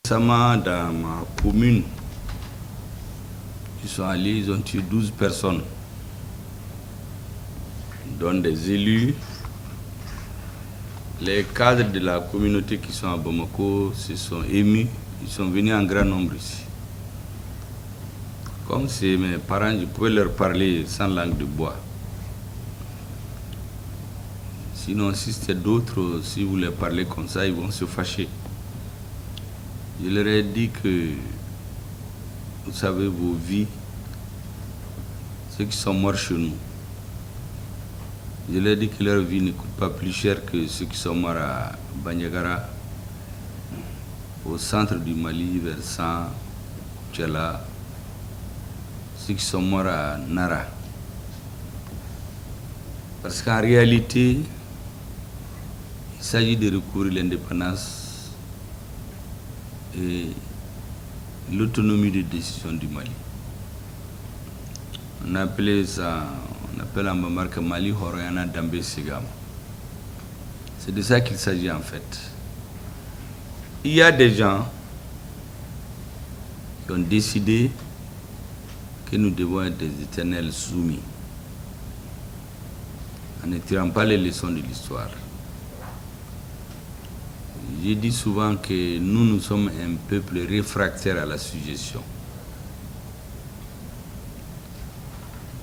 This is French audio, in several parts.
Récemment, dans ma commune, ils sont allés, ils ont tué 12 personnes, dont des élus. Les cadres de la communauté qui sont à Bamako se sont émus, ils sont venus en grand nombre ici. Comme c'est mes parents, je pouvais leur parler sans langue de bois. Sinon, si c'était d'autres, si vous les parlez comme ça, ils vont se fâcher. Je leur ai dit que, vous savez, vos vies, ceux qui sont morts chez nous, je leur ai dit que leur vie ne coûte pas plus cher que ceux qui sont morts à Bandiagara, au centre du Mali, vers San, Tchala, ceux qui sont morts à Nara. Parce qu'en réalité, il s'agit de recouvrir l'indépendance et l'autonomie de décision du Mali. On appelle en Bamar que Mali Horoyana Dambe Sigam. C'est de ça qu'il s'agit en fait. Il y a des gens qui ont décidé que nous devons être des éternels soumis, en ne tirant pas les leçons de l'histoire. Je dis souvent que nous sommes un peuple réfractaire à la suggestion.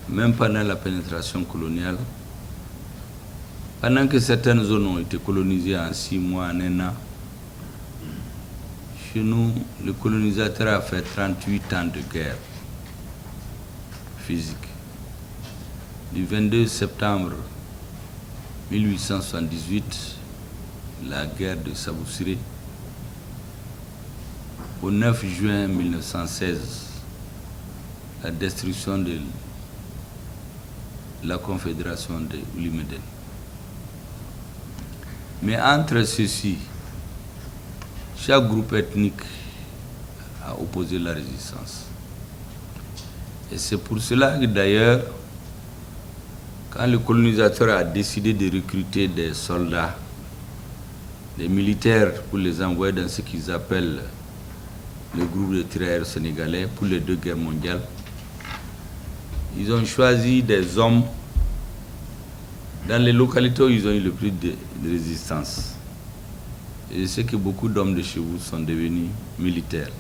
Même pendant la pénétration coloniale, pendant que certaines zones ont été colonisées en 6 mois, en 1 an, chez nous, le colonisateur a fait 38 ans de guerre physique. Du 22 septembre 1878, la guerre de Saboussiré, au 9 juin 1916, la destruction de la confédération de Oulimeden. Mais entre ceux-ci, chaque groupe ethnique a opposé la résistance. Et c'est pour cela que d'ailleurs, quand le colonisateur a décidé de recruter des soldats, des militaires pour les envoyer dans ce qu'ils appellent le groupe de tirailleurs sénégalais pour les 2 guerres mondiales, ils ont choisi des hommes dans les localités où ils ont eu le plus de résistance. Et je sais que beaucoup d'hommes de chez vous sont devenus militaires.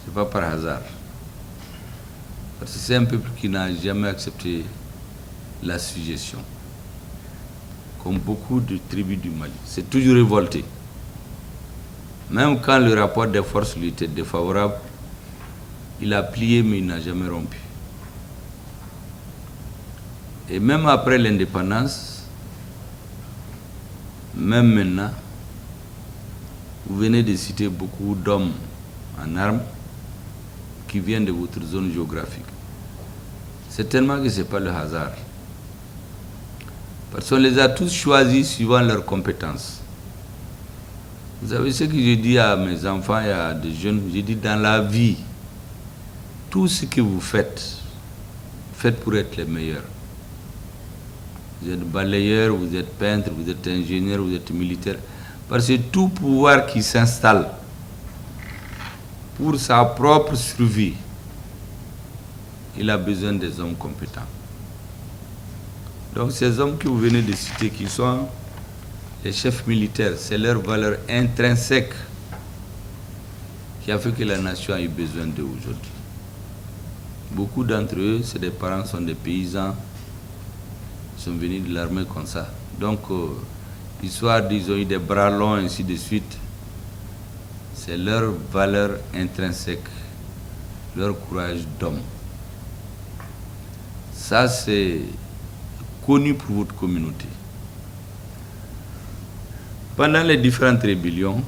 Ce n'est pas par hasard. Parce que c'est un peuple qui n'a jamais accepté la suggestion. Comme beaucoup de tribus du Mali. C'est toujours révolté. Même quand le rapport des forces lui était défavorable, il a plié mais il n'a jamais rompu. Et même après l'indépendance, même maintenant, vous venez de citer beaucoup d'hommes en armes qui viennent de votre zone géographique. C'est tellement que ce n'est pas le hasard. Parce qu'on les a tous choisis suivant leurs compétences. Vous savez ce que je dis à mes enfants et à des jeunes, je dis dans la vie, tout ce que vous faites, faites pour être les meilleurs. Vous êtes balayeur, vous êtes peintre, vous êtes ingénieur, vous êtes militaire. Parce que tout pouvoir qui s'installe pour sa propre survie, il a besoin des hommes compétents. Donc ces hommes que vous venez de citer, qui sont les chefs militaires, c'est leur valeur intrinsèque qui a fait que la nation a eu besoin d'eux aujourd'hui. Beaucoup d'entre eux, c'est des parents, sont des paysans, sont venus de l'armée comme ça. Donc, l'histoire ils ont eu des bras longs, ainsi de suite. C'est leur valeur intrinsèque, leur courage d'homme. Ça, c'est connu pour votre communauté. Pendant les différentes rébellions,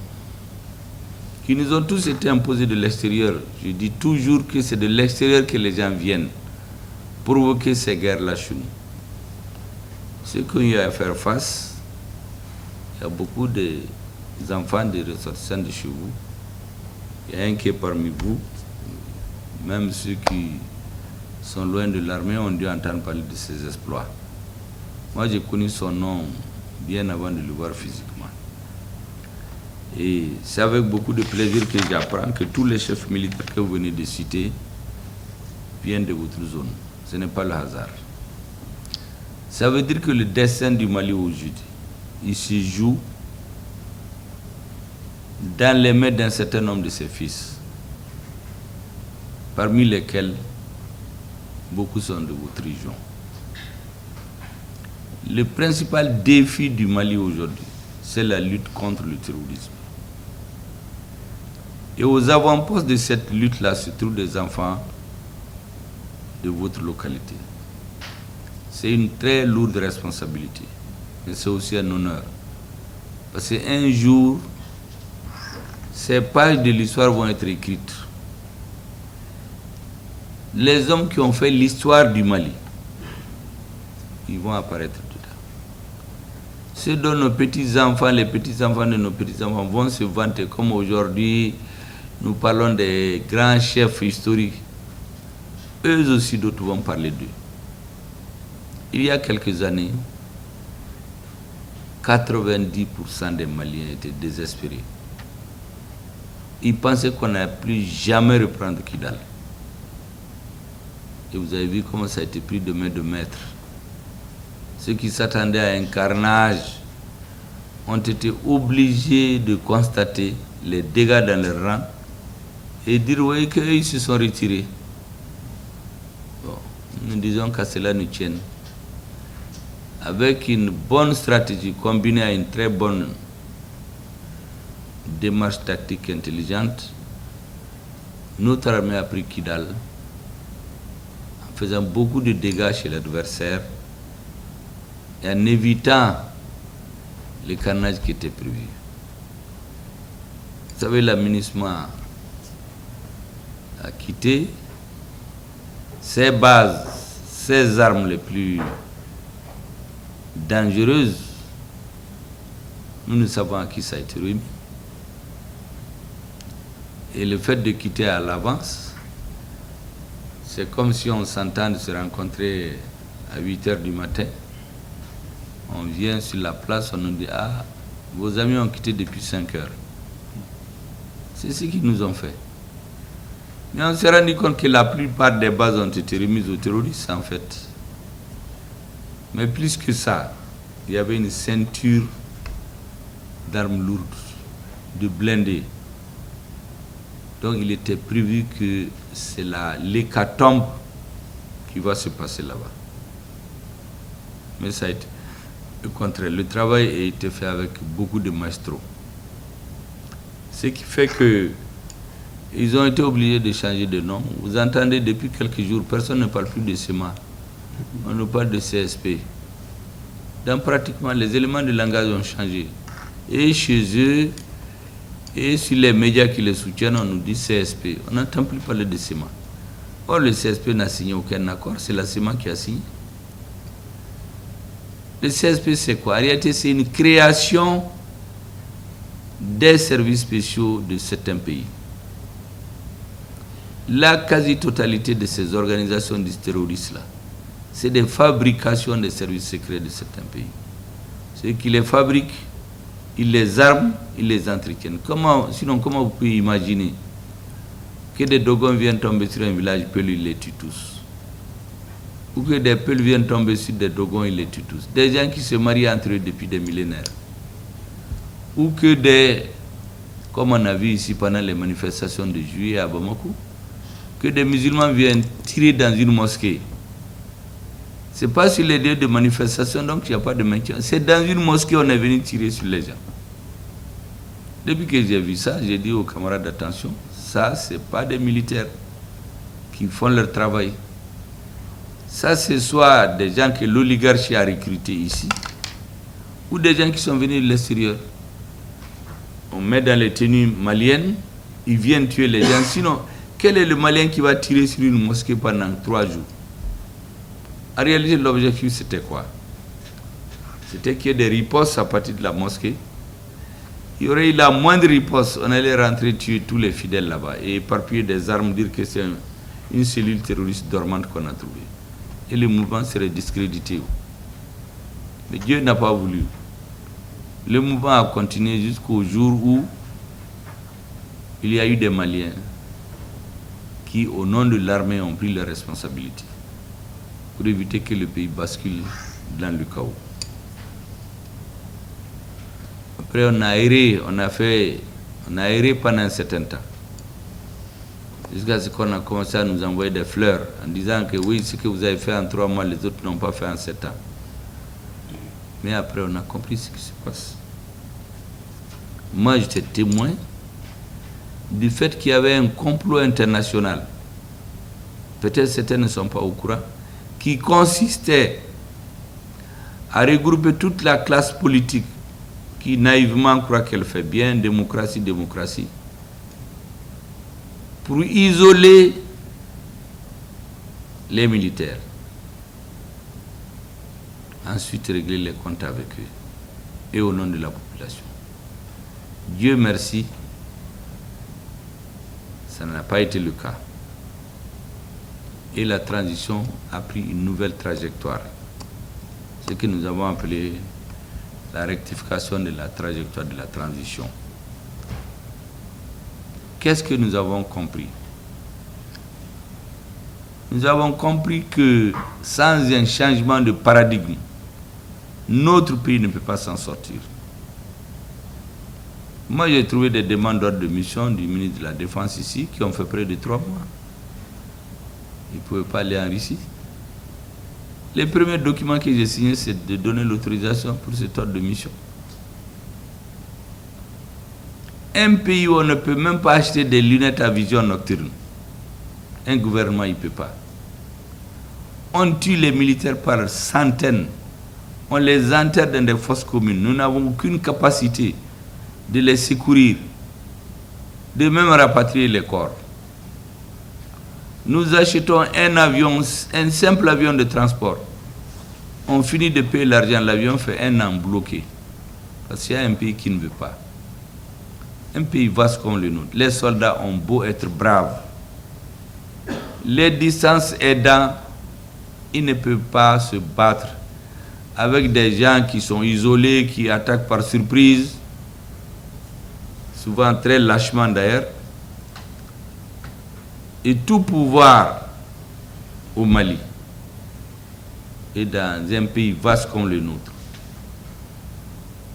qui nous ont tous été imposées de l'extérieur, je dis toujours que c'est de l'extérieur que les gens viennent provoquer ces guerres-là chez nous. Ce qu'il y a à faire face, il y a beaucoup d'enfants, de ressortissants de chez vous. Il y a un qui est parmi vous, même ceux qui sont loin de l'armée ont dû entendre parler de ses exploits. Moi, j'ai connu son nom bien avant de le voir physiquement. Et c'est avec beaucoup de plaisir que j'apprends que tous les chefs militaires que vous venez de citer viennent de votre zone. Ce n'est pas le hasard. Ça veut dire que le destin du Mali aujourd'hui, il se joue dans les mains d'un certain nombre de ses fils, parmi lesquels beaucoup sont de votre région. Le principal défi du Mali aujourd'hui, c'est la lutte contre le terrorisme. Et aux avant-postes de cette lutte-là se trouvent des enfants de votre localité. C'est une très lourde responsabilité, mais c'est aussi un honneur. Parce qu'un jour, ces pages de l'histoire vont être écrites. Les hommes qui ont fait l'histoire du Mali, ils vont apparaître dedans. Ceux dont nos petits-enfants, les petits-enfants de nos petits-enfants vont se vanter, comme aujourd'hui, nous parlons des grands chefs historiques. Eux aussi, d'autres vont parler d'eux. Il y a quelques années, 90% des Maliens étaient désespérés. Ils pensaient qu'on n'allait plus jamais reprendre Kidal. Et vous avez vu comment ça a été pris de main de maître. Ceux qui s'attendaient à un carnage ont été obligés de constater les dégâts dans leur rang et dire oui qu'ils se sont retirés. Bon, nous disons qu'à cela nous tienne. Avec une bonne stratégie combinée à une très bonne démarche tactique intelligente, notre armée a pris Kidal en faisant beaucoup de dégâts chez l'adversaire et en évitant les carnages qui étaient prévus. Vous savez, l'aménagement a quitté ses bases, ses armes les plus dangereuses. Nous ne savons à qui ça a été remis. Et le fait de quitter à l'avance, c'est comme si on s'entend de se rencontrer à 8 h du matin. On vient sur la place, on nous dit « Ah, vos amis ont quitté depuis 5 h. » C'est ce qu'ils nous ont fait. Mais on s'est rendu compte que la plupart des bases ont été remises aux terroristes, en fait. Mais plus que ça, il y avait une ceinture d'armes lourdes, de blindés. Donc il était prévu que c'est l'hécatombe qui va se passer là-bas. Mais ça a été le contraire. Le travail a été fait avec beaucoup de maestros. Ce qui fait que ils ont été obligés de changer de nom. Vous entendez, depuis quelques jours, personne ne parle plus de SEMA. On nous parle de CSP. Donc pratiquement, les éléments de langage ont changé. Et chez eux, et sur les médias qui les soutiennent, on nous dit CSP. On n'entend plus parler de SEMA. Or, le CSP n'a signé aucun accord, c'est la SEMA qui a signé. Le CSP, c'est quoi? En réalité, c'est une création des services spéciaux de certains pays. La quasi-totalité de ces organisations terroristes-là, c'est des fabrications des services secrets de certains pays. Ceux qui les fabriquent, ils les arment, ils les entretiennent. Sinon, comment vous pouvez imaginer que des Dogons viennent tomber sur un village Peul, ils les tuent tous? Ou que des Peuls viennent tomber sur des Dogons, ils les tuent tous? Des gens qui se marient entre eux depuis des millénaires. Ou que comme on a vu ici pendant les manifestations de juillet à Bamako, que des musulmans viennent tirer dans une mosquée. Ce n'est pas sur les lieux de manifestation, donc il n'y a pas de maintien. C'est dans une mosquée on est venu tirer sur les gens. Depuis que j'ai vu ça, j'ai dit aux camarades, attention, ça, ce n'est pas des militaires qui font leur travail. Ça, c'est soit des gens que l'oligarchie a recrutés ici, ou des gens qui sont venus de l'extérieur. On met dans les tenues maliennes, ils viennent tuer les gens. Sinon, quel est le Malien qui va tirer sur une mosquée pendant 3 jours? En réalité, l'objectif, c'était quoi? C'était qu'il y ait des ripostes à partir de la mosquée. Il y aurait eu la moindre riposte, on allait rentrer tuer tous les fidèles là-bas et éparpiller des armes, dire que c'est une cellule terroriste dormante qu'on a trouvée. Et le mouvement serait discrédité. Mais Dieu n'a pas voulu. Le mouvement a continué jusqu'au jour où il y a eu des Maliens qui, au nom de l'armée, ont pris leurs responsabilités pour éviter que le pays bascule dans le chaos. Après, on a erré pendant un certain temps. Jusqu'à ce qu'on a commencé à nous envoyer des fleurs en disant que oui, ce que vous avez fait en 3 mois, les autres n'ont pas fait en 7 ans. Mais après, on a compris ce qui se passe. Moi, j'étais témoin du fait qu'il y avait un complot international. Peut-être certains ne sont pas au courant, qui consistait à regrouper toute la classe politique qui naïvement croit qu'elle fait bien, démocratie, pour isoler les militaires. Ensuite, régler les comptes avec eux et au nom de la population. Dieu merci, ça n'a pas été le cas. Et la transition a pris une nouvelle trajectoire. Ce que nous avons appelé la rectification de la trajectoire de la transition. Qu'est-ce que nous avons compris? Nous avons compris que sans un changement de paradigme, notre pays ne peut pas s'en sortir. Moi, j'ai trouvé des demandes d'ordre de mission du ministre de la Défense ici qui ont fait près de 3 mois. Ils ne pouvaient pas aller en Russie. Les premiers documents que j'ai signés, c'est de donner l'autorisation pour cet ordre de mission. Un pays où on ne peut même pas acheter des lunettes à vision nocturne. Un gouvernement, il ne peut pas. On tue les militaires par centaines. On les enterre dans des fosses communes. Nous n'avons aucune capacité de les secourir, de même rapatrier les corps. Nous achetons un avion, un simple avion de transport. On finit de payer l'argent, l'avion fait 1 an bloqué. Parce qu'il y a un pays qui ne veut pas. Un pays vaste comme le nôtre. Les soldats ont beau être braves. Les distances aidant, ils ne peuvent pas se battre avec des gens qui sont isolés, qui attaquent par surprise, souvent très lâchement d'ailleurs. Et tout pouvoir au Mali et dans un pays vaste comme le nôtre,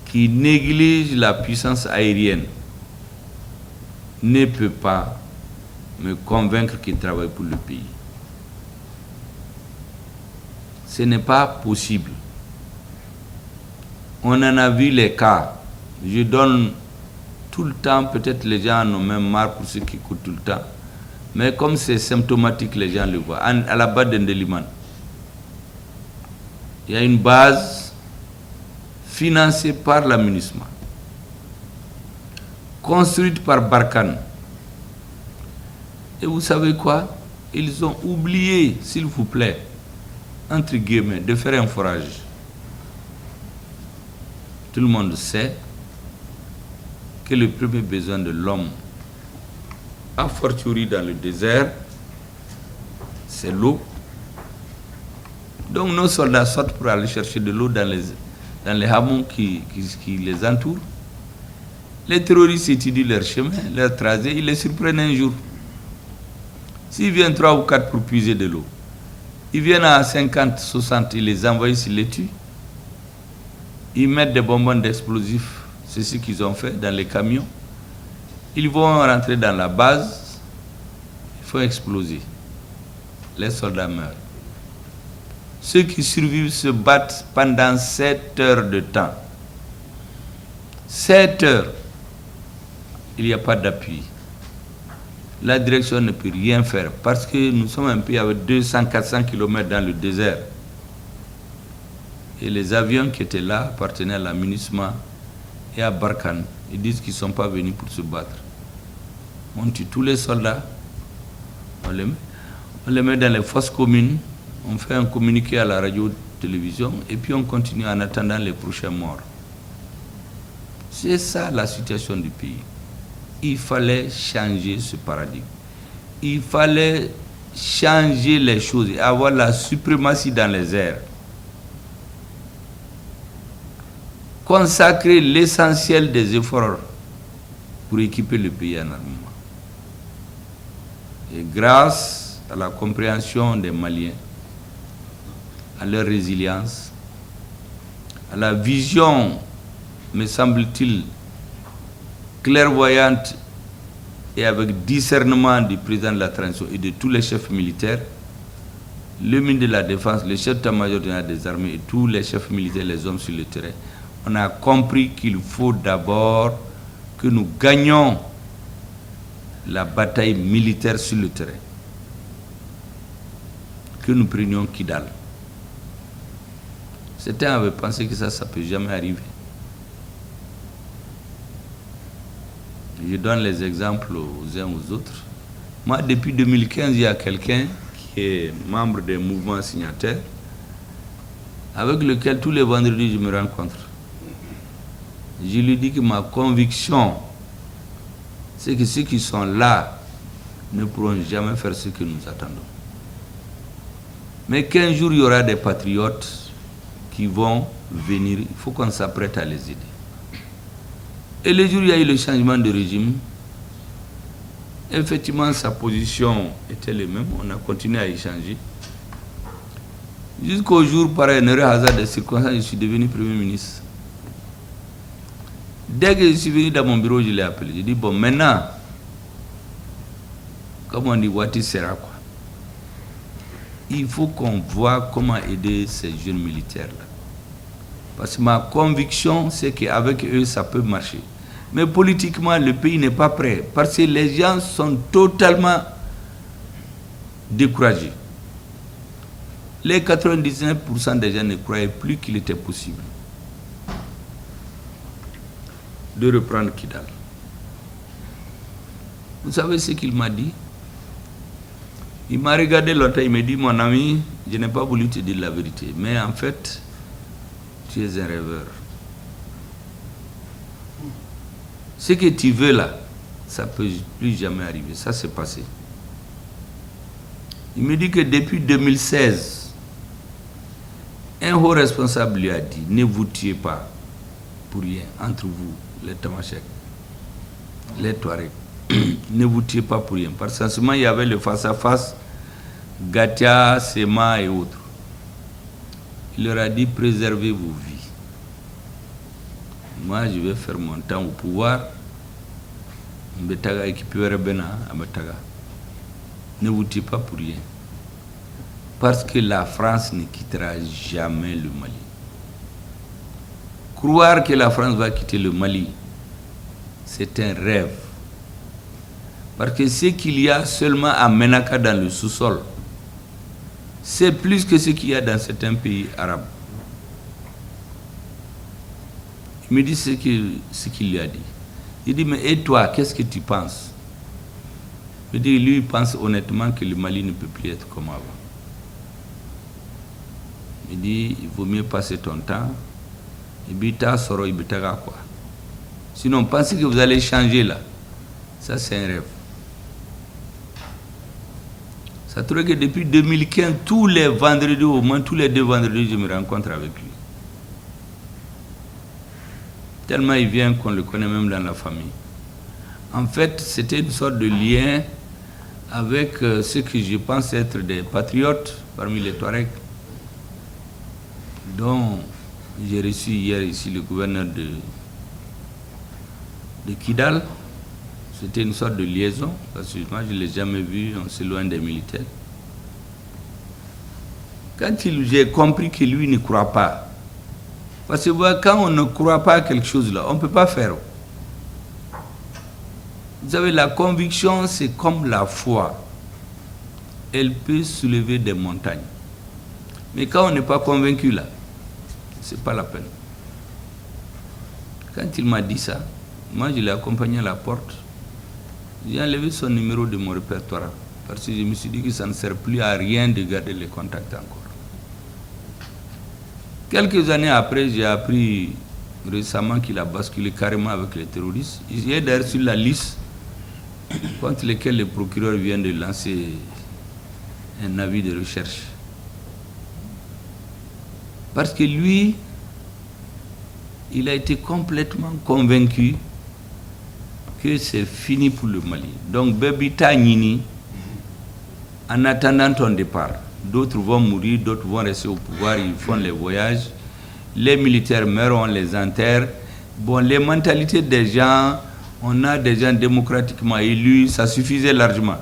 qui néglige la puissance aérienne, ne peut pas me convaincre qu'il travaille pour le pays. Ce n'est pas possible. On en a vu les cas. Je donne tout le temps, peut-être les gens en ont même marre pour ceux qui écoutent tout le temps. Mais comme c'est symptomatique, les gens le voient. À la base d'Endeliman, il y a une base financée par la MINUSMA, construite par Barkhane. Et vous savez quoi? Ils ont oublié, s'il vous plaît, entre guillemets, de faire un forage. Tout le monde sait que le premier besoin de l'homme, a fortiori dans le désert, c'est l'eau. Donc nos soldats sortent pour aller chercher de l'eau dans les hameaux qui les entourent. Les terroristes étudient leur chemin, leur tracé, ils les surprennent un jour. S'ils viennent 3 ou 4 pour puiser de l'eau, ils viennent à 50, 60, ils les envoient, ils les tuent. Ils mettent des bonbons d'explosifs, c'est ce qu'ils ont fait dans les camions. Ils vont rentrer dans la base, il faut exploser. Les soldats meurent. Ceux qui survivent se battent pendant 7 heures de temps. 7 heures. Il n'y a pas d'appui. La direction ne peut rien faire parce que nous sommes un pays avec 200-400 km dans le désert. Et les avions qui étaient là appartenaient à la MINUSMA et à Barkhane. Ils disent qu'ils ne sont pas venus pour se battre. On tue tous les soldats, on les met dans les fosses communes, on fait un communiqué à la radio-télévision et puis on continue en attendant les prochains morts. C'est ça la situation du pays. Il fallait changer ce paradigme. Il fallait changer les choses et avoir la suprématie dans les airs. Consacrer l'essentiel des efforts pour équiper le pays en armement. Et grâce à la compréhension des Maliens, à leur résilience, à la vision, me semble-t-il, clairvoyante et avec discernement du président de la transition et de tous les chefs militaires, le ministre de la Défense, le chef d'état-major des armées et tous les chefs militaires, les hommes sur le terrain, on a compris qu'il faut d'abord que nous gagnions la bataille militaire sur le terrain, que nous prenions Kidal. Certains avaient pensé que ça ne peut jamais arriver. Je donne les exemples aux uns aux autres. Moi, depuis 2015, il y a quelqu'un qui est membre des mouvements signataires, avec lequel tous les vendredis je me rencontre. Je lui dis que ma conviction, c'est que ceux qui sont là ne pourront jamais faire ce que nous attendons. Mais qu'un jour il y aura des patriotes qui vont venir, il faut qu'on s'apprête à les aider. Et le jour où il y a eu le changement de régime, effectivement sa position était la même, on a continué à échanger. Jusqu'au jour, par un heureux hasard de circonstances, je suis devenu Premier ministre. Dès que je suis venu dans mon bureau, je l'ai appelé. Je dis, bon, maintenant, comme on dit, Wati sera quoi? Il faut qu'on voit comment aider ces jeunes militaires-là. Parce que ma conviction, c'est qu'avec eux, ça peut marcher. Mais politiquement, le pays n'est pas prêt. Parce que les gens sont totalement découragés. Les 99% des gens ne croyaient plus qu'il était possible de reprendre Kidal. Vous savez ce qu'il m'a dit? Il m'a regardé longtemps, il m'a dit, mon ami, je n'ai pas voulu te dire la vérité, mais en fait, tu es un rêveur. Ce que tu veux là, ça ne peut plus jamais arriver. Ça s'est passé. Il me dit que depuis 2016, un haut responsable lui a dit, ne vous tuez pas pour rien entre vous, les Tamashek, les Touaregs. Ne vous tuez pas pour rien. Parce qu'en ce moment, il y avait le face-à-face, Gatia, Sema et autres. Il leur a dit, préservez vos vies. Moi, je vais faire mon temps au pouvoir. Ne vous tuez pas pour rien. Parce que la France ne quittera jamais le Mali. Croire que la France va quitter le Mali, c'est un rêve. Parce que ce qu'il y a seulement à Menaka dans le sous-sol, c'est plus que ce qu'il y a dans certains pays arabes. Il me dit ce qu'il lui a dit. Il dit, mais et toi, qu'est-ce que tu penses? Il dit, lui, il pense honnêtement que le Mali ne peut plus être comme avant. Il dit, il vaut mieux passer ton temps. Sinon, pensez que vous allez changer là. Ça, c'est un rêve. Ça trouve que depuis 2015, tous les vendredis, au moins tous les 2 vendredis, je me rencontre avec lui. Tellement il vient qu'on le connaît même dans la famille. En fait, c'était une sorte de lien avec ceux que je pense être des patriotes parmi les Touaregs, dont j'ai reçu hier ici le gouverneur de Kidal. C'était une sorte de liaison, parce que moi je ne l'ai jamais vu, on s'éloigne des militaires. Quand j'ai compris que lui ne croit pas, parce que quand on ne croit pas à quelque chose là, on ne peut pas faire. Vous savez, la conviction, c'est comme la foi. Elle peut soulever des montagnes. Mais quand on n'est pas convaincu là, ce n'est pas la peine. Quand il m'a dit ça, moi je l'ai accompagné à la porte. J'ai enlevé son numéro de mon répertoire parce que je me suis dit que ça ne sert plus à rien de garder les contacts encore. Quelques années après, j'ai appris récemment qu'il a basculé carrément avec les terroristes. Il est d'ailleurs sur la liste contre lesquels le procureur vient de lancer un avis de recherche. Parce que lui, il a été complètement convaincu que c'est fini pour le Mali. Donc, Bebita Nini, en attendant ton départ. D'autres vont mourir, d'autres vont rester au pouvoir, ils font les voyages. Les militaires meurent, on les enterre. Bon, les mentalités des gens, on a des gens démocratiquement élus, ça suffisait largement.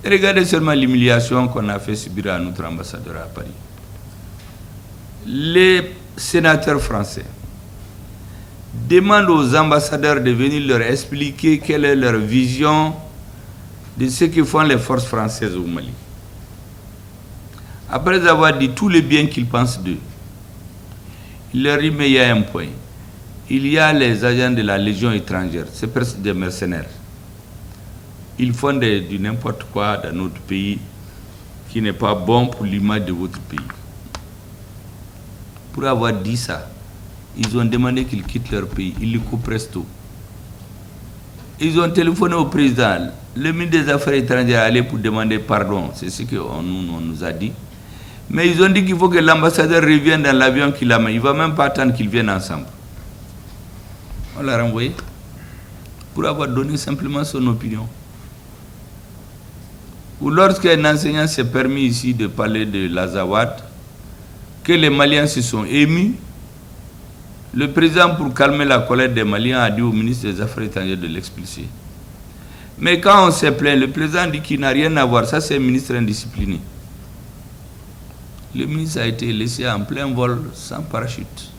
Et regardez seulement l'humiliation qu'on a fait subir à notre ambassadeur à Paris. Les sénateurs français demandent aux ambassadeurs de venir leur expliquer quelle est leur vision de ce que font les forces françaises au Mali. Après avoir dit tout le bien qu'ils pensent d'eux, il leur dit, mais il y a un point. Il y a les agents de la Légion étrangère, c'est presque des mercenaires. Ils font du n'importe quoi dans notre pays qui n'est pas bon pour l'image de votre pays. Pour avoir dit ça, ils ont demandé qu'ils quittent leur pays. Ils le coupent presto. Ils ont téléphoné au président. Le ministre des Affaires étrangères est allé pour demander pardon. C'est ce qu'on nous a dit. Mais ils ont dit qu'il faut que l'ambassadeur revienne dans l'avion qu'il a mis. Il ne va même pas attendre qu'ils viennent ensemble. On l'a renvoyé pour avoir donné simplement son opinion. Ou lorsqu'un enseignant s'est permis ici de parler de l'Azawad, que les Maliens se sont émus, le président, pour calmer la colère des Maliens, a dit au ministre des Affaires étrangères de l'expulser. Mais quand on s'est plaint, le président dit qu'il n'a rien à voir. Ça, c'est un ministre indiscipliné. Le ministre a été laissé en plein vol sans parachute.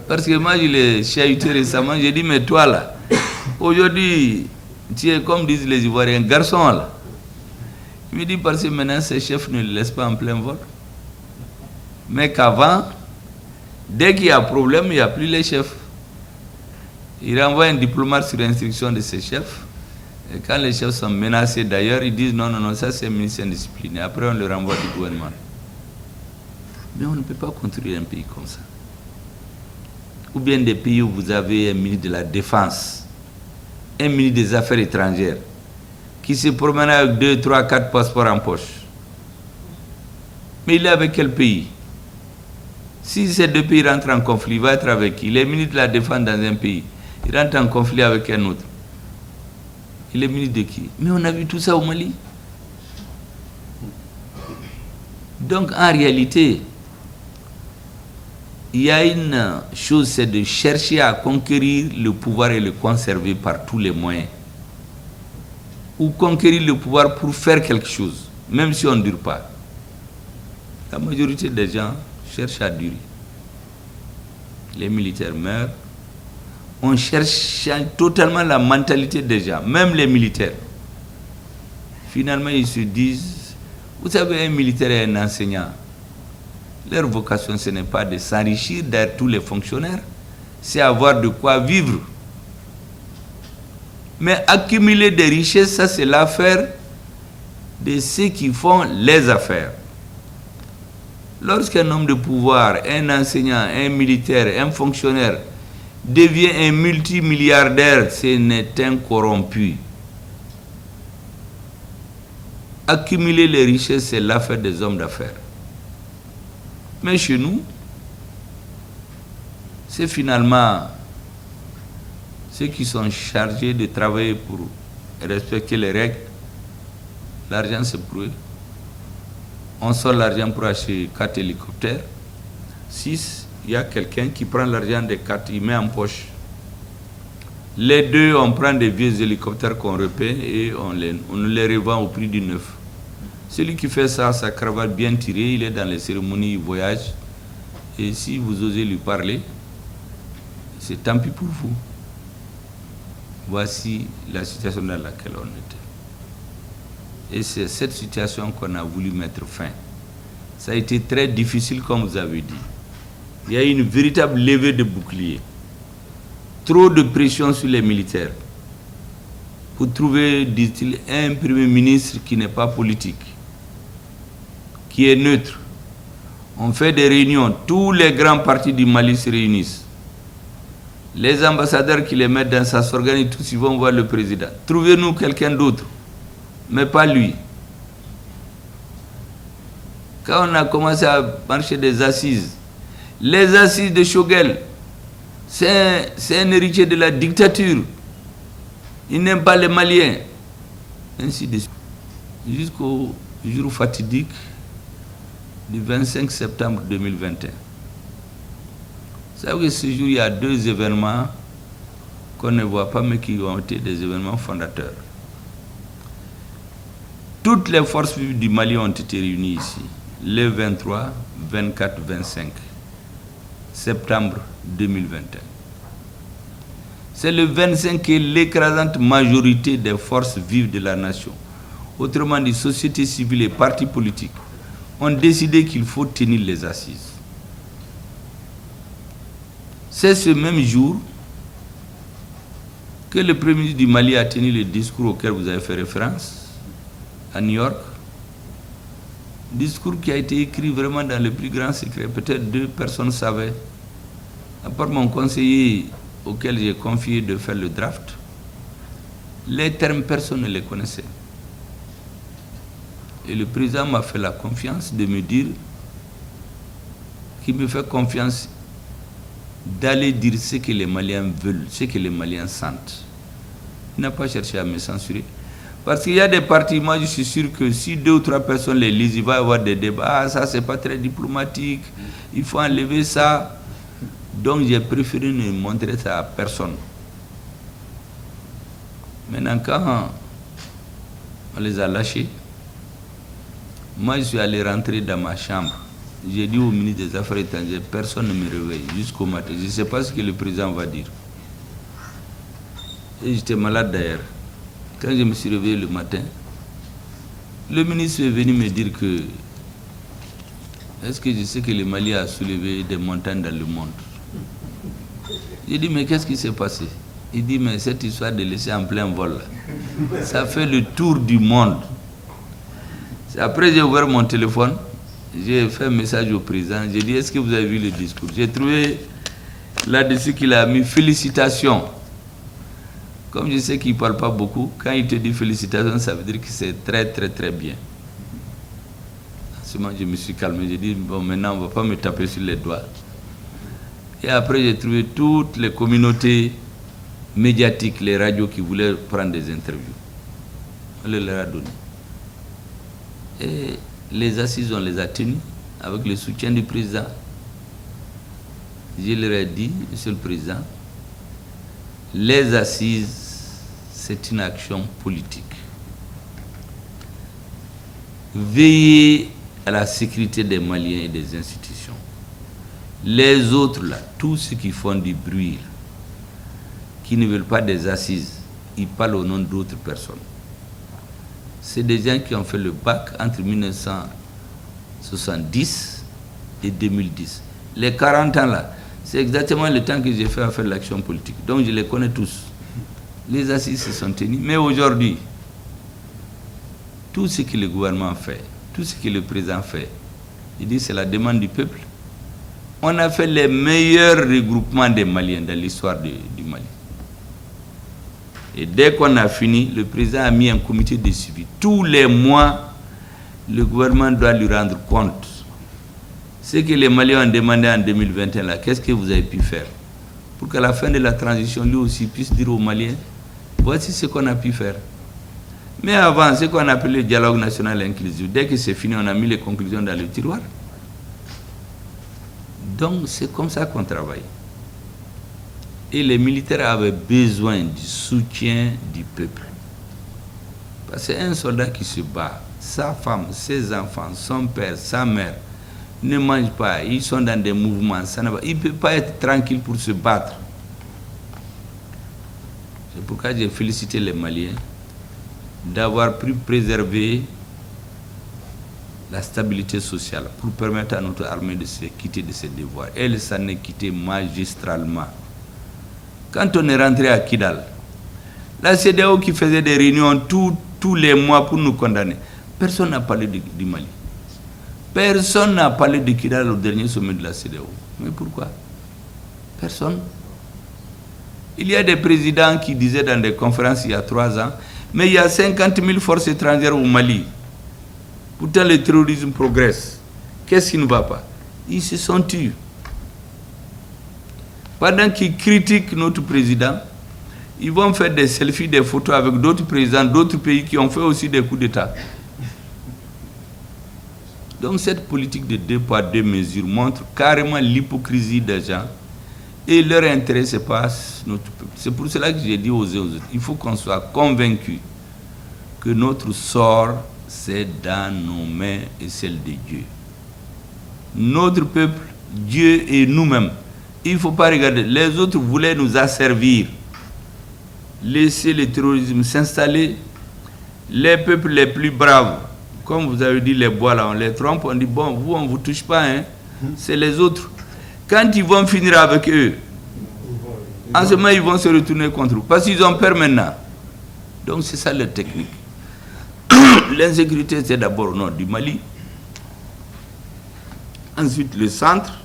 Parce que moi, je l'ai chahuté récemment. J'ai dit, mais toi là, aujourd'hui, tu es comme disent les Ivoiriens, garçon là. Il me dit, parce que maintenant, ces chefs ne le laissent pas en plein vol. Mais qu'avant, dès qu'il y a problème, il n'y a plus les chefs. Il renvoie un diplomate sur instruction de ses chefs. Et quand les chefs sont menacés d'ailleurs, ils disent non, non, non, ça c'est un ministère indiscipliné. Après, on le renvoie du gouvernement. Mais on ne peut pas construire un pays comme ça. Ou bien des pays où vous avez un ministre de la Défense, un ministre des Affaires étrangères, qui se promène avec 2, 3, 4 passeports en poche. Mais il est avec quel pays? Si ces deux pays rentrent en conflit, il va être avec qui? Il est ministre de la Défense dans un pays. Il rentre en conflit avec un autre. Il est ministre de qui? Mais on a vu tout ça au Mali. Donc en réalité, il y a une chose, c'est de chercher à conquérir le pouvoir et le conserver par tous les moyens. Ou conquérir le pouvoir pour faire quelque chose, même si on ne dure pas. La majorité des gens cherchent à durer. Les militaires meurent. On cherche totalement la mentalité des gens, même les militaires. Finalement, ils se disent, vous savez, un militaire et un enseignant, leur vocation, ce n'est pas de s'enrichir d'être tous les fonctionnaires, c'est avoir de quoi vivre. Mais accumuler des richesses, ça c'est l'affaire de ceux qui font les affaires. Lorsqu'un homme de pouvoir, un enseignant, un militaire, un fonctionnaire devient un multimilliardaire, ce n'est un corrompu. Accumuler les richesses, c'est l'affaire des hommes d'affaires. Mais chez nous, c'est finalement ceux qui sont chargés de travailler pour respecter les règles. L'argent, c'est pour eux. On sort l'argent pour acheter 4 hélicoptères. 6, il y a quelqu'un qui prend l'argent des 4, il met en poche. Les 2, on prend des vieux hélicoptères qu'on repeint et on les revend au prix du neuf. Celui qui fait ça, sa cravate bien tirée, il est dans les cérémonies, il voyage. Et si vous osez lui parler, c'est tant pis pour vous. Voici la situation dans laquelle on était. Et c'est cette situation qu'on a voulu mettre fin. Ça a été très difficile, comme vous avez dit. Il y a eu une véritable levée de boucliers. Trop de pression sur les militaires. Pour trouver, dit-il, un premier ministre qui n'est pas politique, qui est neutre. On fait des réunions, tous les grands partis du Mali se réunissent. Les ambassadeurs qui les mettent dans ça s'organisent tous, ils vont voir le président. Trouvez-nous quelqu'un d'autre, mais pas lui. Quand on a commencé à marcher des assises, les assises de Choguel, c'est un héritier de la dictature. Ils n'aiment pas les Maliens. Ainsi de suite. Jusqu'au jour fatidique du 25 septembre 2021. Vous savez que ce jour, il y a 2 événements qu'on ne voit pas, mais qui ont été des événements fondateurs. Toutes les forces vives du Mali ont été réunies ici, le 23, 24, 25 septembre 2021. C'est le 25 que l'écrasante majorité des forces vives de la nation, autrement dit société civile et partis politiques, ont décidé qu'il faut tenir les assises. C'est ce même jour que le Premier ministre du Mali a tenu le discours auquel vous avez fait référence à New York. Discours qui a été écrit vraiment dans le plus grand secret. Peut-être 2 personnes savaient. À part mon conseiller auquel j'ai confié de faire le draft, les termes, personne ne les connaissait. Et le président m'a fait la confiance de me dire qu'il me fait confiance d'aller dire ce que les Maliens veulent, ce que les Maliens sentent. Il n'a pas cherché à me censurer. Parce qu'il y a des partis, moi je suis sûr que si 2 ou 3 personnes les lisent, il va y avoir des débats. Ah, ça c'est pas très diplomatique, il faut enlever ça. Donc j'ai préféré ne montrer ça à personne. Maintenant, quand on les a lâchés, moi je suis allé rentrer dans ma chambre. J'ai dit au ministre des Affaires étrangères, personne ne me réveille jusqu'au matin. Je ne sais pas ce que le président va dire. Et j'étais malade d'ailleurs. Quand je me suis réveillé le matin, le ministre est venu me dire que est-ce que je sais que le Mali a soulevé des montagnes dans le monde? J'ai dit, mais qu'est-ce qui s'est passé? Il dit, mais cette histoire de laisser en plein vol, là, ça fait le tour du monde. Après, j'ai ouvert mon téléphone, j'ai fait un message au président, j'ai dit, est-ce que vous avez vu le discours? J'ai trouvé là-dessus qu'il a mis félicitations. Comme je sais qu'il ne parle pas beaucoup, quand il te dit félicitations, ça veut dire que c'est très très très bien. En ce moment, je me suis calmé, j'ai dit, bon, maintenant on ne va pas me taper sur les doigts. Et après, j'ai trouvé toutes les communautés médiatiques, les radios qui voulaient prendre des interviews. On les leur a donné. Et les assises, on les a tenues avec le soutien du président. Je leur ai dit, Monsieur le Président, les assises, c'est une action politique. Veillez à la sécurité des Maliens et des institutions. Les autres, là, tous ceux qui font du bruit, là, qui ne veulent pas des assises, ils parlent au nom d'autres personnes. C'est des gens qui ont fait le bac entre 1970 et 2010. Les 40 ans là, c'est exactement le temps que j'ai fait à faire l'action politique. Donc je les connais tous. Les assises se sont tenues. Mais aujourd'hui, tout ce que le gouvernement fait, tout ce que le président fait, il dit c'est la demande du peuple. On a fait les meilleurs regroupements des Maliens dans l'histoire du Mali. Et dès qu'on a fini, le président a mis un comité de suivi. Tous les mois, le gouvernement doit lui rendre compte. Ce que les Maliens ont demandé en 2021, là, qu'est-ce que vous avez pu faire? Pour qu'à la fin de la transition, lui aussi puisse dire aux Maliens, voici ce qu'on a pu faire. Mais avant, ce qu'on appelait le dialogue national inclusif, dès que c'est fini, on a mis les conclusions dans le tiroir. Donc, c'est comme ça qu'on travaille. Et les militaires avaient besoin du soutien du peuple. Parce qu'un soldat qui se bat, sa femme, ses enfants, son père, sa mère, ne mangent pas, ils sont dans des mouvements, ça ne va, il ne peut pas être tranquille pour se battre. C'est pourquoi j'ai félicité les Maliens d'avoir pu préserver la stabilité sociale pour permettre à notre armée de se quitter de ses devoirs. Elle s'en est quittée magistralement. Quand on est rentré à Kidal, la CEDEAO qui faisait des réunions tous les mois pour nous condamner, personne n'a parlé du Mali. Personne n'a parlé de Kidal au dernier sommet de la CEDEAO. Mais pourquoi? Personne. Il y a des présidents qui disaient dans des conférences il y a 3 ans, mais il y a 50 000 forces étrangères au Mali. Pourtant le terrorisme progresse. Qu'est-ce qui ne va pas? Ils se sont tués. Pendant qu'ils critiquent notre président, Ils vont faire des selfies, des photos avec d'autres présidents d'autres pays qui ont fait aussi des coups d'État. Donc cette politique de 2 poids 2 mesures montre carrément l'hypocrisie des gens. Et leur intérêt, c'est pas notre peuple. C'est pour cela que j'ai dit aux autres, il faut qu'on soit convaincus que notre sort, c'est dans nos mains et celle de Dieu. Notre peuple, Dieu et nous-mêmes. Il ne faut pas regarder. Les autres voulaient nous asservir, laisser le terrorisme s'installer. Les peuples les plus braves, comme vous avez dit, les bois là, on les trompe, on dit bon, vous, on ne vous touche pas, hein. C'est les autres. Quand ils vont finir avec eux, en ce moment, ils vont se retourner contre vous. Parce qu'ils ont peur maintenant. Donc, c'est ça leur technique. L'insécurité, c'est d'abord au nord du Mali. Ensuite, le centre.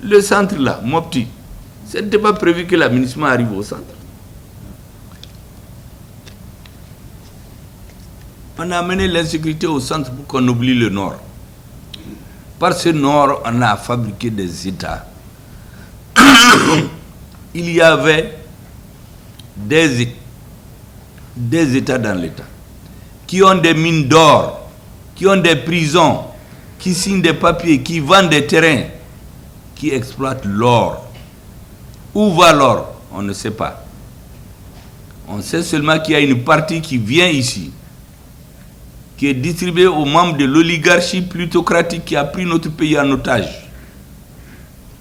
Le centre, là, Mopti, ce n'était pas prévu que l'aménagement arrive au centre. On a amené l'insécurité au centre pour qu'on oublie le nord. Par ce nord, on a fabriqué des États. Il y avait des États dans l'État qui ont des mines d'or, qui ont des prisons, qui signent des papiers, qui vendent des terrains, qui exploitent l'or. Où va l'or? On ne sait pas. On sait seulement qu'il y a une partie qui vient ici, qui est distribuée aux membres de l'oligarchie plutocratique qui a pris notre pays en otage.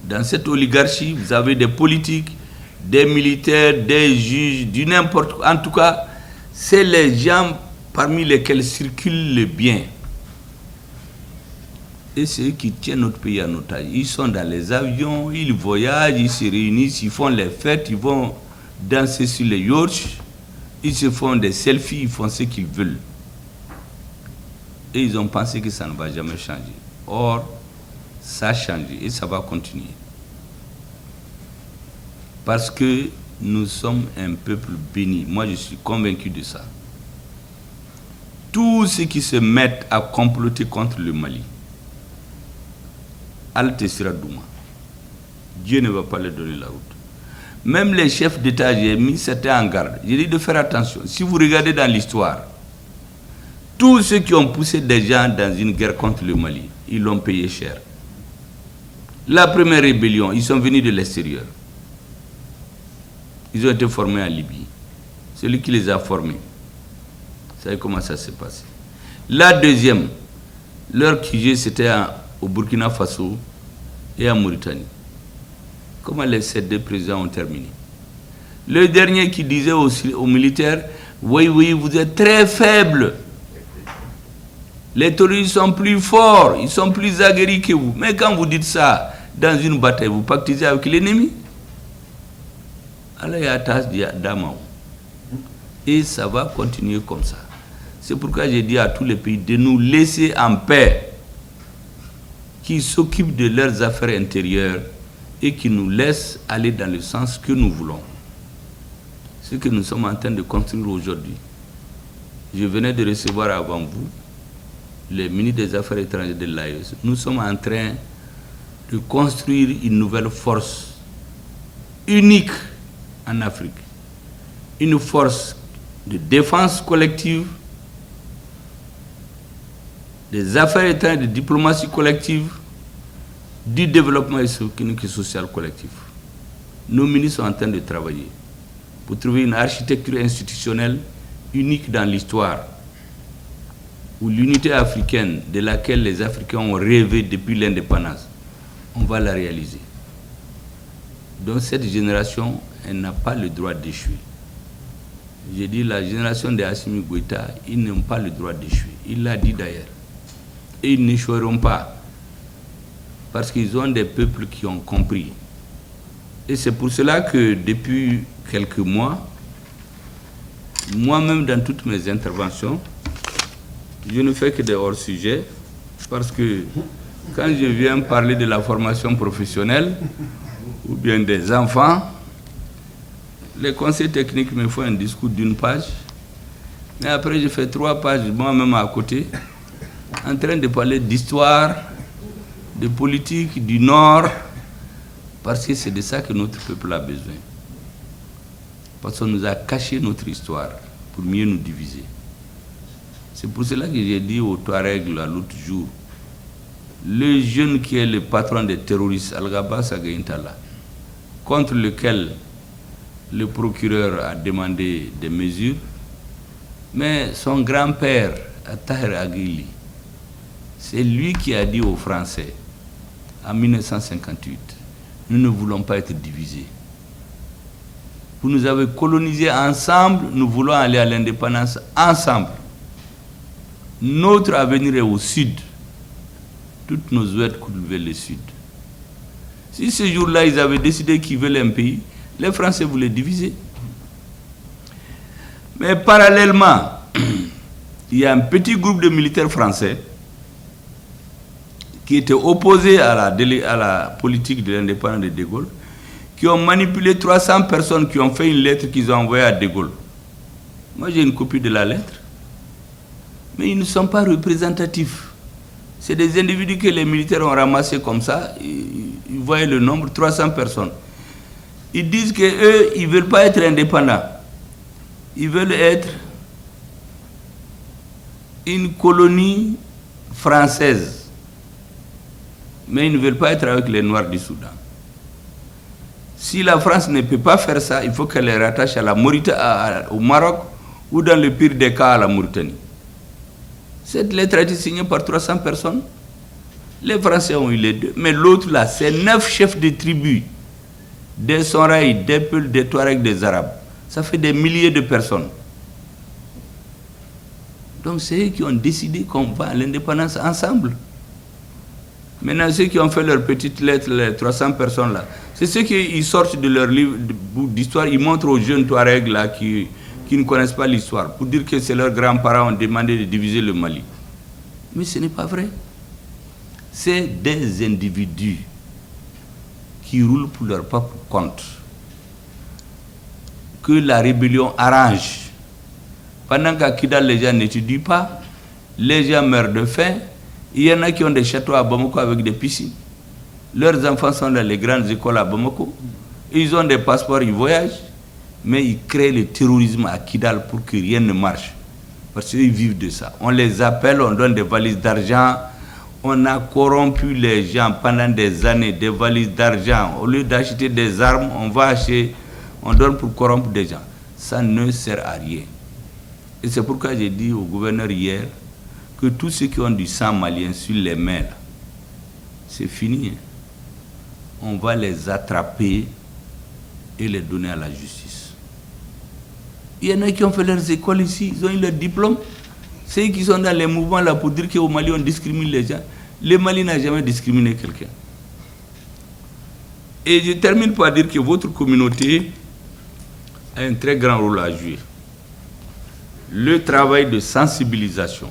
Dans cette oligarchie, vous avez des politiques, des militaires, des juges, du n'importe quoi. En tout cas, c'est les gens parmi lesquels circulent le bien. Et c'est eux qui tiennent notre pays en otage. Ils sont dans les avions, ils voyagent, ils se réunissent, ils font les fêtes, ils vont danser sur les yachts, ils se font des selfies, ils font ce qu'ils veulent. Et ils ont pensé que ça ne va jamais changer. Or, ça a changé et ça va continuer. Parce que nous sommes un peuple béni. Moi, je suis convaincu de ça. Tous ceux qui se mettent à comploter contre le Mali, Halte sera Douma. Dieu ne va pas leur donner la route. Même les chefs d'État, j'ai mis certains en garde. J'ai dit de faire attention. Si vous regardez dans l'histoire, tous ceux qui ont poussé des gens dans une guerre contre le Mali, ils l'ont payé cher. La première rébellion, ils sont venus de l'extérieur. Ils ont été formés en Libye. Celui qui les a formés. Vous savez comment ça s'est passé. La deuxième, leur QG, c'était au Burkina Faso et en Mauritanie. Comment ces 2 présidents ont terminé. Le dernier qui disait aux militaires, oui, oui, vous êtes très faibles. Les terroristes sont plus forts, ils sont plus aguerris que vous. Mais quand vous dites ça dans une bataille, vous pactisez avec l'ennemi. Alors il y a tâche d'Amao. Et ça va continuer comme ça. C'est pourquoi j'ai dit à tous les pays de nous laisser en paix, qui s'occupent de leurs affaires intérieures et qui nous laissent aller dans le sens que nous voulons. Ce que nous sommes en train de construire aujourd'hui. Je venais de recevoir avant vous les ministres des Affaires étrangères de l'AES. Nous sommes en train de construire une nouvelle force unique en Afrique. Une force de défense collective, des affaires étrangères, de diplomatie collective, du développement économique et social collectif. Nos ministres sont en train de travailler pour trouver une architecture institutionnelle unique dans l'histoire, où l'unité africaine de laquelle les Africains ont rêvé depuis l'indépendance, on va la réaliser. Donc cette génération, elle n'a pas le droit d'échouer. J'ai dit la génération de Assimi Goïta, ils n'ont pas le droit d'échouer. Il l'a dit d'ailleurs. Et ils n'échoueront pas. Parce qu'ils ont des peuples qui ont compris. Et c'est pour cela que depuis quelques mois, moi-même dans toutes mes interventions, je ne fais que des hors-sujets, parce que quand je viens parler de la formation professionnelle, ou bien des enfants, les conseils techniques me font un discours d'1 page, mais après je fais 3 pages moi-même à côté, en train de parler d'histoire, de politique, du Nord, parce que c'est de ça que notre peuple a besoin. parce qu'on nous a caché notre histoire pour mieux nous diviser. C'est pour cela que j'ai dit aux Touaregs l'autre jour, le jeune qui est le patron des terroristes, Al-Ghabba Sagaïntala, contre lequel le procureur a demandé des mesures, mais son grand-père, Tahir Aguili, c'est lui qui a dit aux Français, en 1958, nous ne voulons pas être divisés. Vous nous avez colonisés ensemble, nous voulons aller à l'indépendance ensemble. Notre avenir est au sud. Toutes nos oueds coulent vers le sud. Si ce jour-là, ils avaient décidé qu'ils veulent un pays, les Français voulaient diviser. Mais parallèlement, il y a un petit groupe de militaires français qui étaient opposés à la politique de l'indépendance de De Gaulle, qui ont manipulé 300 personnes qui ont fait une lettre qu'ils ont envoyée à De Gaulle. Moi, j'ai une copie de la lettre. Mais ils ne sont pas représentatifs. C'est des individus que les militaires ont ramassés comme ça. Ils voyaient le nombre, 300 personnes. Ils disent qu'eux, ils ne veulent pas être indépendants. Ils veulent être une colonie française. Mais ils ne veulent pas être avec les Noirs du Soudan. Si la France ne peut pas faire ça, il faut qu'elle les rattache à la au Maroc ou dans le pire des cas à la Mauritanie. Cette lettre a été signée par 300 personnes. Les Français ont eu les deux. Mais l'autre là, c'est 9 chefs de tribus. Des Sonraï, des Peuls, des Touaregs, des Arabes. Ça fait des milliers de personnes. Donc c'est eux qui ont décidé qu'on va à l'indépendance ensemble. Maintenant, ceux qui ont fait leur petite lettre, les 300 personnes là, c'est ceux qui sortent de leur livre d'histoire, ils montrent aux jeunes Touaregs là qui ne connaissent pas l'histoire, pour dire que c'est leurs grands-parents ont demandé de diviser le Mali. Mais ce n'est pas vrai. C'est des individus qui roulent pour leur propre compte, que la rébellion arrange. Pendant qu'à Kidal, les gens n'étudient pas, les gens meurent de faim. Il y en a qui ont des châteaux à Bamako avec des piscines. Leurs enfants sont dans les grandes écoles à Bamako. Ils ont des passeports, ils voyagent. Mais ils créent le terrorisme à Kidal pour que rien ne marche. Parce qu'ils vivent de ça. On les appelle, on donne des valises d'argent. On a corrompu les gens pendant des années, des valises d'argent. Au lieu d'acheter des armes, on va acheter, on donne pour corrompre des gens. Ça ne sert à rien. Et c'est pourquoi j'ai dit au gouverneur hier que tous ceux qui ont du sang malien sur les mains, c'est fini. On va les attraper et les donner à la justice. Il y en a qui ont fait leurs écoles ici, ils ont eu leur diplôme. Ceux qui sont dans les mouvements là pour dire qu'au Mali on discrimine les gens. Le Mali n'a jamais discriminé quelqu'un. Et je termine par dire que votre communauté a un très grand rôle à jouer. Le travail de sensibilisation,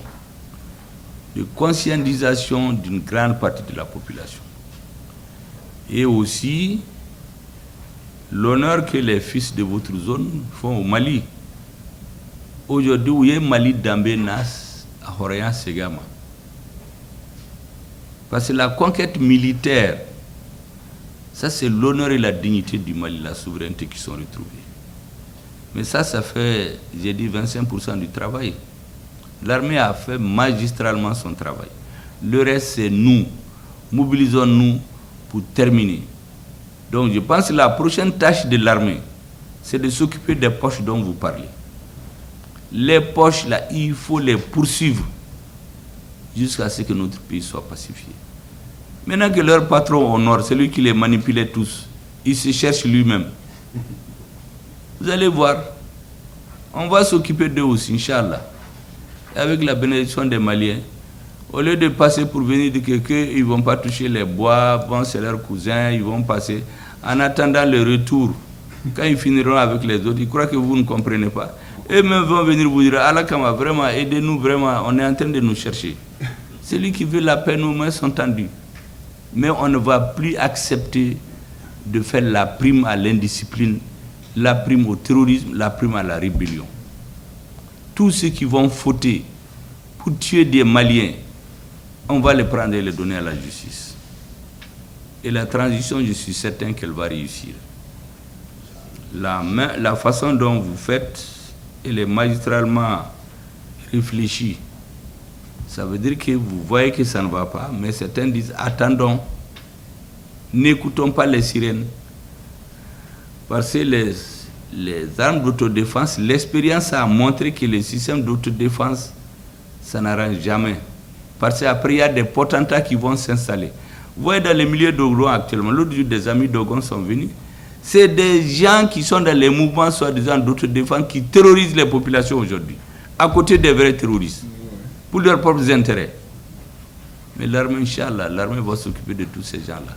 de conscientisation d'une grande partie de la population. Et aussi l'honneur que les fils de votre zone font au Mali. Aujourd'hui, où est Mali Dambé Nas à Horayan Segama. Parce que la conquête militaire, ça c'est l'honneur et la dignité du Mali, la souveraineté qui sont retrouvées. Mais ça fait, j'ai dit, 25% du travail. L'armée a fait magistralement son travail. Le reste, c'est nous. Mobilisons-nous pour terminer. Donc, je pense que la prochaine tâche de l'armée, c'est de s'occuper des poches dont vous parlez. Les poches, là, il faut les poursuivre jusqu'à ce que notre pays soit pacifié. Maintenant que leur patron au nord, c'est lui qui les manipulait tous, il se cherche lui-même. Vous allez voir, on va s'occuper d'eux aussi, Inch'Allah. Avec la bénédiction des Maliens, au lieu de passer pour venir dire qu'ils ne vont pas toucher les bois, bon, c'est leurs cousins, ils vont passer. En attendant le retour, quand ils finiront avec les autres, ils croient que vous ne comprenez pas. Eux-mêmes vont venir vous dire, Allah Kama, vraiment, aidez-nous, vraiment, on est en train de nous chercher. Celui qui veut la paix, nos mains sont tendues. Mais on ne va plus accepter de faire la prime à l'indiscipline, la prime au terrorisme, la prime à la rébellion. Tous ceux qui vont fauter pour tuer des Maliens, on va les prendre et les donner à la justice. Et la transition, je suis certain qu'elle va réussir. la façon dont vous faites, elle est magistralement réfléchie. Ça veut dire que vous voyez que ça ne va pas, mais certains disent attendons, n'écoutons pas les sirènes. Parce que les armes d'autodéfense, l'expérience a montré que les systèmes d'autodéfense, ça n'arrange jamais. Parce qu'après, il y a des potentats qui vont s'installer. Vous voyez dans les milieux d'Ogon actuellement, l'autre jour, des amis d'Ogon sont venus. C'est des gens qui sont dans les mouvements, soi-disant d'autodéfense, qui terrorisent les populations aujourd'hui, à côté des vrais terroristes, pour leurs propres intérêts. Mais l'armée, Inch'Allah, l'armée va s'occuper de tous ces gens-là.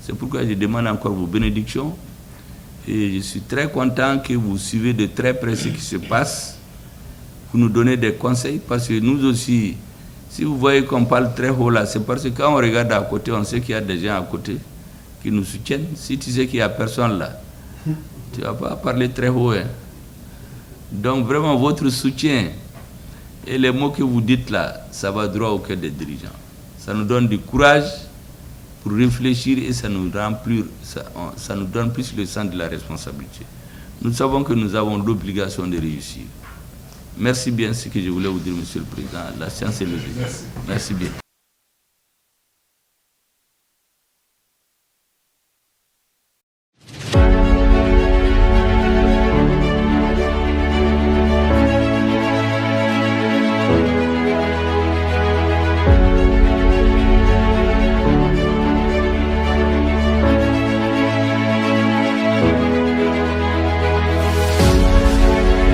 C'est pourquoi je demande encore vos bénédictions. Et je suis très content que vous suivez de très près ce qui se passe. Vous nous donnez des conseils, parce que nous aussi, si vous voyez qu'on parle très haut là, c'est parce que quand on regarde à côté, on sait qu'il y a des gens à côté qui nous soutiennent. Si tu sais qu'il n'y a personne là, tu ne vas pas parler très haut. Hein. Donc vraiment, votre soutien et les mots que vous dites là, ça va droit au cœur des dirigeants. Ça nous donne du courage pour réfléchir et ça nous donne plus le sens de la responsabilité. Nous savons que nous avons l'obligation de réussir. Merci bien, ce que je voulais vous dire, Monsieur le Président. La séance est levée. Merci bien.